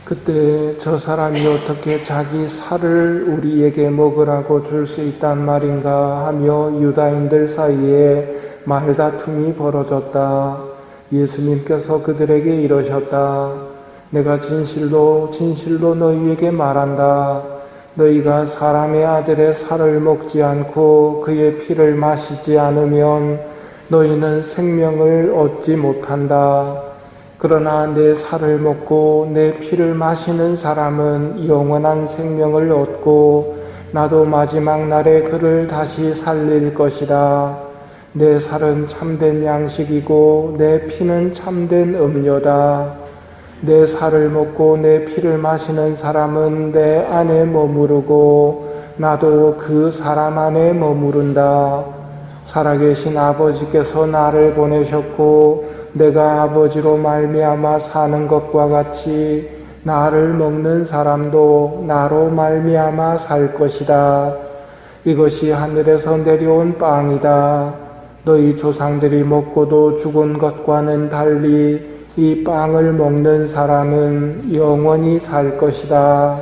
그때 저 사람이 어떻게 자기 살을 우리에게 먹으라고 줄 수 있단 말인가 하며 유다인들 사이에 말다툼이 벌어졌다. 예수님께서 그들에게 이러셨다. 내가 진실로 진실로 너희에게 말한다. 너희가 사람의 아들의 살을 먹지 않고 그의 피를 마시지 않으면 너희는 생명을 얻지 못한다. 그러나 내 살을 먹고 내 피를 마시는 사람은 영원한 생명을 얻고 나도 마지막 날에 그를 다시 살릴 것이다. 내 살은 참된 양식이고 내 피는 참된 음료다. 내 살을 먹고 내 피를 마시는 사람은 내 안에 머무르고 나도 그 사람 안에 머무른다. 살아계신 아버지께서 나를 보내셨고 내가 아버지로 말미암아 사는 것과 같이 나를 먹는 사람도 나로 말미암아 살 것이다. 이것이 하늘에서 내려온 빵이다. 너희 조상들이 먹고도 죽은 것과는 달리 이 빵을 먹는 사람은 영원히 살 것이다.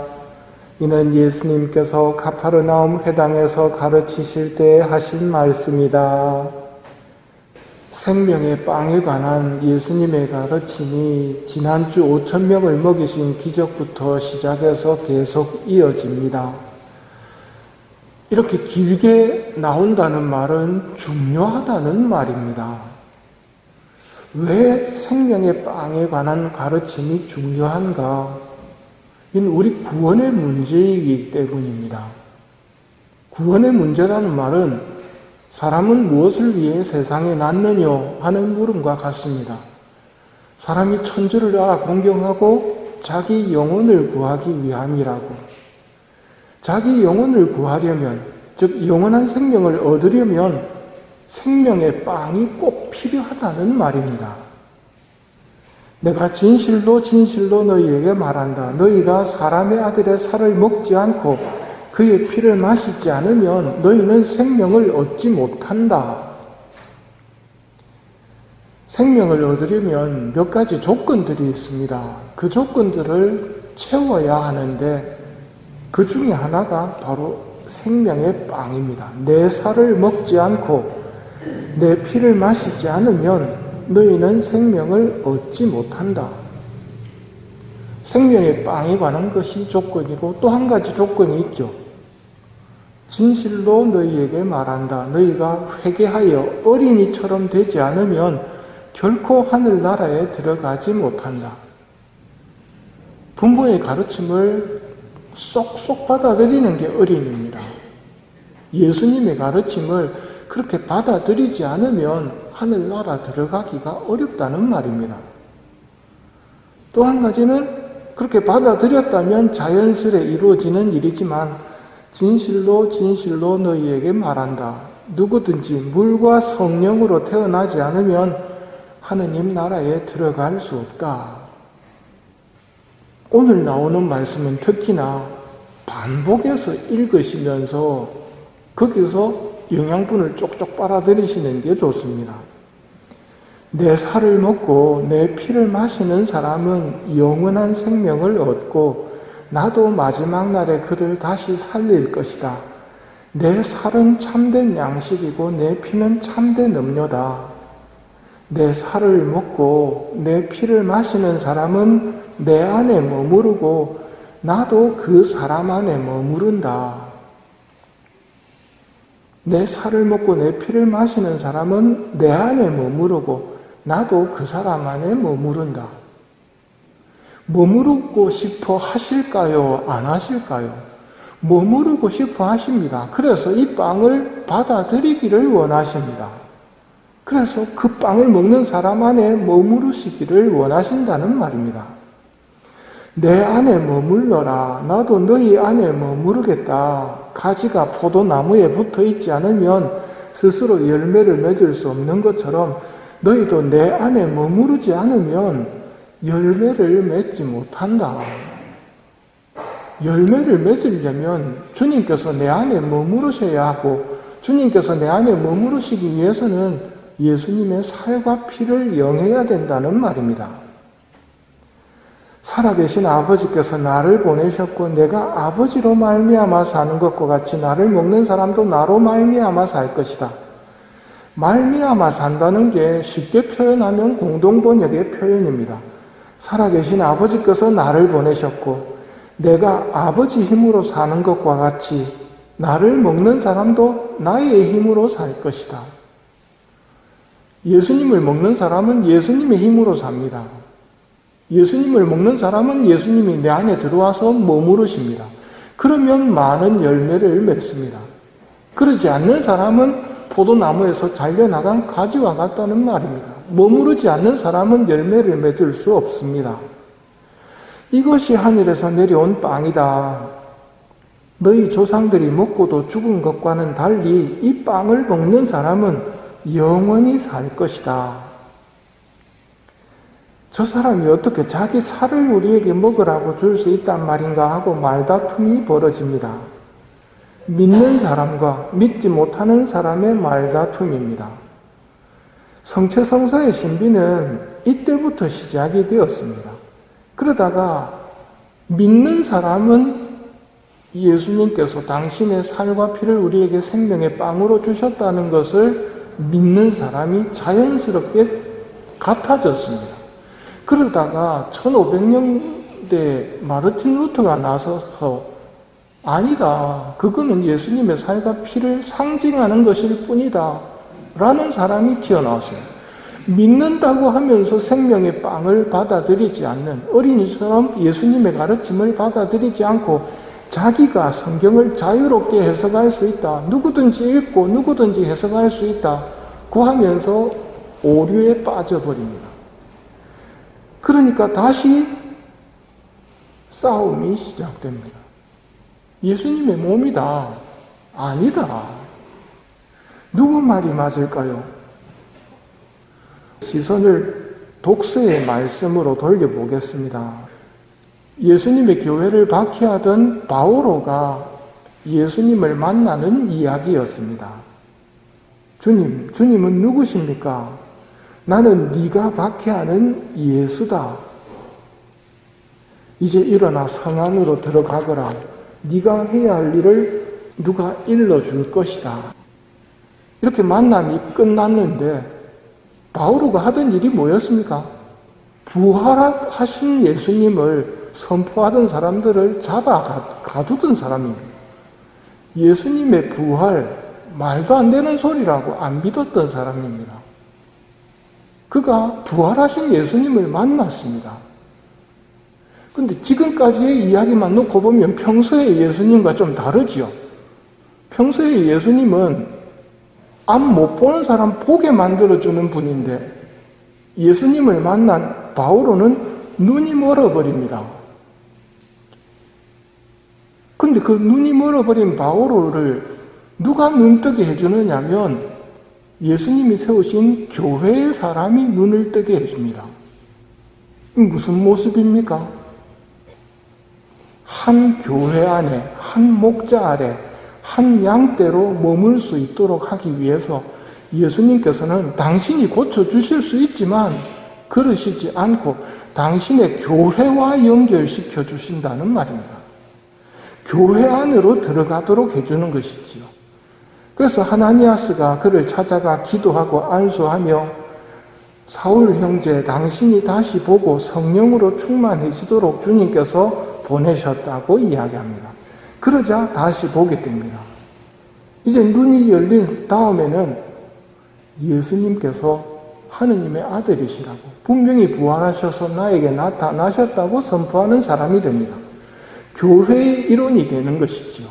이는 예수님께서 가파르나움 회당에서 가르치실 때 하신 말씀이다. 생명의 빵에 관한 예수님의 가르침이 지난주 5,000명을 먹이신 기적부터 시작해서 계속 이어집니다. 이렇게 길게 나온다는 말은 중요하다는 말입니다. 왜 생명의 빵에 관한 가르침이 중요한가? 이는 우리 구원의 문제이기 때문입니다. 구원의 문제라는 말은 사람은 무엇을 위해 세상에 났느냐 하는 물음과 같습니다. 사람이 천주를 알아 공경하고 자기 영혼을 구하기 위함이라고. 자기 영혼을 구하려면, 즉 영원한 생명을 얻으려면 생명의 빵이 꼭 필요하다는 말입니다. 내가 진실로 진실로 너희에게 말한다. 너희가 사람의 아들의 살을 먹지 않고 그의 피를 마시지 않으면 너희는 생명을 얻지 못한다. 생명을 얻으려면 몇 가지 조건들이 있습니다. 그 조건들을 채워야 하는데 그 중에 하나가 바로 생명의 빵입니다. 내 살을 먹지 않고 내 피를 마시지 않으면 너희는 생명을 얻지 못한다. 생명의 빵에 관한 것이 조건이고 또 한 가지 조건이 있죠. 진실로 너희에게 말한다. 너희가 회개하여 어린이처럼 되지 않으면 결코 하늘나라에 들어가지 못한다. 부모의 가르침을 쏙쏙 받아들이는 게 어린이입니다. 예수님의 가르침을 그렇게 받아들이지 않으면 하늘나라 들어가기가 어렵다는 말입니다. 또 한 가지는 그렇게 받아들였다면 자연스레 이루어지는 일이지만 진실로 진실로 너희에게 말한다. 누구든지 물과 성령으로 태어나지 않으면 하느님 나라에 들어갈 수 없다. 오늘 나오는 말씀은 특히나 반복해서 읽으시면서 거기서 영양분을 쪽쪽 빨아들이시는 게 좋습니다. 내 살을 먹고 내 피를 마시는 사람은 영원한 생명을 얻고 나도 마지막 날에 그를 다시 살릴 것이다. 내 살은 참된 양식이고 내 피는 참된 음료다. 내 살을 먹고 내 피를 마시는 사람은 내 안에 머무르고 나도 그 사람 안에 머무른다. 내 살을 먹고 내 피를 마시는 사람은 내 안에 머무르고 나도 그 사람 안에 머무른다. 머무르고 싶어 하실까요? 안 하실까요? 머무르고 싶어 하십니다. 그래서 이 빵을 받아들이기를 원하십니다. 그래서 그 빵을 먹는 사람 안에 머무르시기를 원하신다는 말입니다. 내 안에 머물러라. 나도 너희 안에 머무르겠다. 가지가 포도나무에 붙어 있지 않으면 스스로 열매를 맺을 수 없는 것처럼 너희도 내 안에 머무르지 않으면 열매를 맺지 못한다. 열매를 맺으려면 주님께서 내 안에 머무르셔야 하고 주님께서 내 안에 머무르시기 위해서는 예수님의 살과 피를 영해야 된다는 말입니다. 살아계신 아버지께서 나를 보내셨고 내가 아버지로 말미암아 사는 것과 같이 나를 먹는 사람도 나로 말미암아 살 것이다. 말미암아 산다는 게 쉽게 표현하면 공동번역의 표현입니다. 살아계신 아버지께서 나를 보내셨고 내가 아버지 힘으로 사는 것과 같이 나를 먹는 사람도 나의 힘으로 살 것이다. 예수님을 먹는 사람은 예수님의 힘으로 삽니다. 예수님을 먹는 사람은 예수님이 내 안에 들어와서 머무르십니다. 그러면 많은 열매를 맺습니다. 그러지 않는 사람은 포도나무에서 잘려나간 가지와 같다는 말입니다. 머무르지 않는 사람은 열매를 맺을 수 없습니다. 이것이 하늘에서 내려온 빵이다. 너희 조상들이 먹고도 죽은 것과는 달리 이 빵을 먹는 사람은 영원히 살 것이다. 저 사람이 어떻게 자기 살을 우리에게 먹으라고 줄 수 있단 말인가 하고 말다툼이 벌어집니다. 믿는 사람과 믿지 못하는 사람의 말다툼입니다. 성체성사의 신비는 이때부터 시작이 되었습니다. 그러다가 믿는 사람은 예수님께서 당신의 살과 피를 우리에게 생명의 빵으로 주셨다는 것을 믿는 사람이 자연스럽게 같아졌습니다. 그러다가 1500년대 마르틴 루터가 나서서 아니다, 그거는 예수님의 살과 피를 상징하는 것일 뿐이다 라는 사람이 튀어나왔습니다. 믿는다고 하면서 생명의 빵을 받아들이지 않는, 어린이처럼 예수님의 가르침을 받아들이지 않고 자기가 성경을 자유롭게 해석할 수 있다, 누구든지 읽고 누구든지 해석할 수 있다고 하면서 오류에 빠져버립니다. 그러니까 다시 싸움이 시작됩니다. 예수님의 몸이다. 아니다. 누구 말이 맞을까요? 시선을 독서의 말씀으로 돌려보겠습니다. 예수님의 교회를 박해하던 바오로가 예수님을 만나는 이야기였습니다. 주님은 누구십니까? 나는 네가 박해하는 예수다. 이제 일어나 성 안으로 들어가거라. 네가 해야 할 일을 누가 일러줄 것이다. 이렇게 만남이 끝났는데 바오로가 하던 일이 뭐였습니까? 부활하신 예수님을 선포하던 사람들을 잡아 가두던 사람입니다. 예수님의 부활, 말도 안 되는 소리라고 안 믿었던 사람입니다. 그가 부활하신 예수님을 만났습니다. 근데 지금까지의 이야기만 놓고 보면 평소의 예수님과 좀 다르지요. 평소의 예수님은 앞 못 보는 사람 보게 만들어주는 분인데 예수님을 만난 바오로는 눈이 멀어버립니다. 근데 그 눈이 멀어버린 바오로를 누가 눈뜨게 해주느냐면 예수님이 세우신 교회의 사람이 눈을 뜨게 해줍니다. 무슨 모습입니까? 한 교회 안에, 한 목자 아래, 한 양떼로 머물 수 있도록 하기 위해서 예수님께서는 당신이 고쳐주실 수 있지만 그러시지 않고 당신의 교회와 연결시켜 주신다는 말입니다. 교회 안으로 들어가도록 해주는 것이지요. 그래서 하나니아스가 그를 찾아가 기도하고 안수하며 사울 형제, 당신이 다시 보고 성령으로 충만해지도록 주님께서 보내셨다고 이야기합니다. 그러자 다시 보게 됩니다. 이제 눈이 열린 다음에는 예수님께서 하느님의 아들이시라고 분명히 부활하셔서 나에게 나타나셨다고 선포하는 사람이 됩니다. 교회의 일원이 되는 것이지요.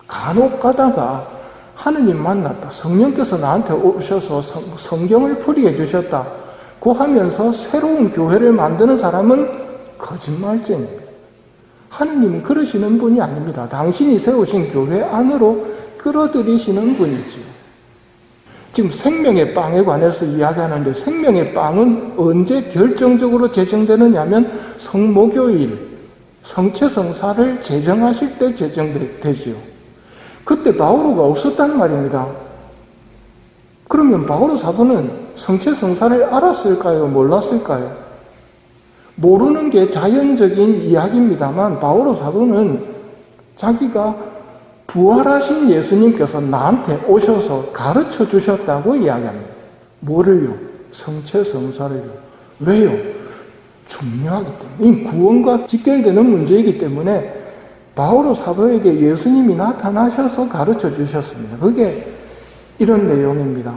간혹 가다가 하느님 만났다, 성령께서 나한테 오셔서 성경을 풀이해 주셨다고 하면서 새로운 교회를 만드는 사람은 거짓말쟁이입니다. 하느님은 그러시는 분이 아닙니다. 당신이 세우신 교회 안으로 끌어들이시는 분이지요. 지금 생명의 빵에 관해서 이야기하는데 생명의 빵은 언제 결정적으로 제정되느냐 하면 성모교일, 성체성사를 제정하실 때 제정되지요. 그때 바오로가 없었단 말입니다. 그러면 바오로 사도는 성체성사를 알았을까요? 몰랐을까요? 모르는 게 자연적인 이야기입니다만 바오로 사도는 자기가 부활하신 예수님께서 나한테 오셔서 가르쳐 주셨다고 이야기합니다. 뭐를요? 성체성사를요. 왜요? 중요하기 때문에, 이 구원과 직결되는 문제이기 때문에 바오로 사도에게 예수님이 나타나셔서 가르쳐 주셨습니다. 그게 이런 내용입니다.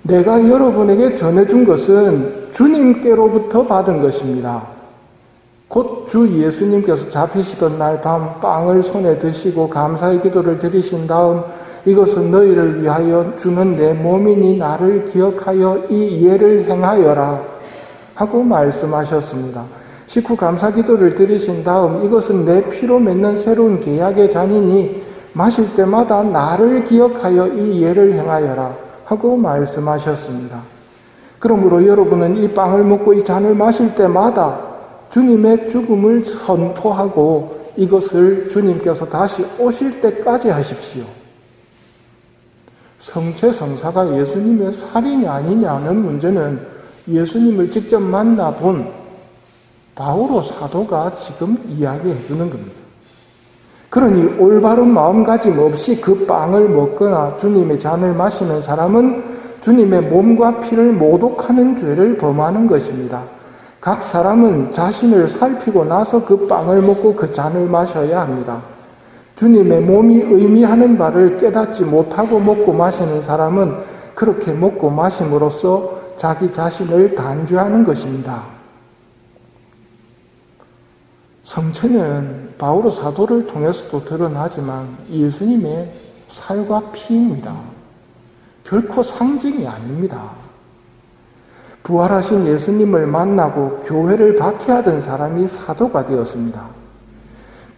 내가 여러분에게 전해준 것은 주님께로부터 받은 것입니다. 곧 주 예수님께서 잡히시던 날 밤 빵을 손에 드시고 감사의 기도를 드리신 다음 이것은 너희를 위하여 주는 내 몸이니 나를 기억하여 이 예를 행하여라 하고 말씀하셨습니다. 식후 감사 기도를 드리신 다음 이것은 내 피로 맺는 새로운 계약의 잔이니 마실 때마다 나를 기억하여 이 예를 행하여라 하고 말씀하셨습니다. 그러므로 여러분은 이 빵을 먹고 이 잔을 마실 때마다 주님의 죽음을 선포하고 이것을 주님께서 다시 오실 때까지 하십시오. 성체성사가 예수님의 살인이 아니냐는 문제는 예수님을 직접 만나본 바오로 사도가 지금 이야기해 주는 겁니다. 그러니 올바른 마음가짐 없이 그 빵을 먹거나 주님의 잔을 마시는 사람은 주님의 몸과 피를 모독하는 죄를 범하는 것입니다. 각 사람은 자신을 살피고 나서 그 빵을 먹고 그 잔을 마셔야 합니다. 주님의 몸이 의미하는 바를 깨닫지 못하고 먹고 마시는 사람은 그렇게 먹고 마심으로써 자기 자신을 단죄하는 것입니다. 성체는 바오로 사도를 통해서도 드러나지만 예수님의 살과 피입니다. 결코 상징이 아닙니다. 부활하신 예수님을 만나고 교회를 박해하던 사람이 사도가 되었습니다.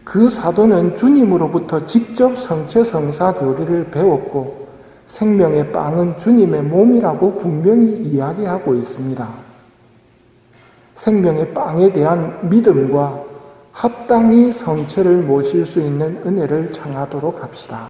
그 사도는 주님으로부터 직접 성체성사 교리를 배웠고 생명의 빵은 주님의 몸이라고 분명히 이야기하고 있습니다. 생명의 빵에 대한 믿음과 합당히 성체를 모실 수 있는 은혜를 청하도록 합시다.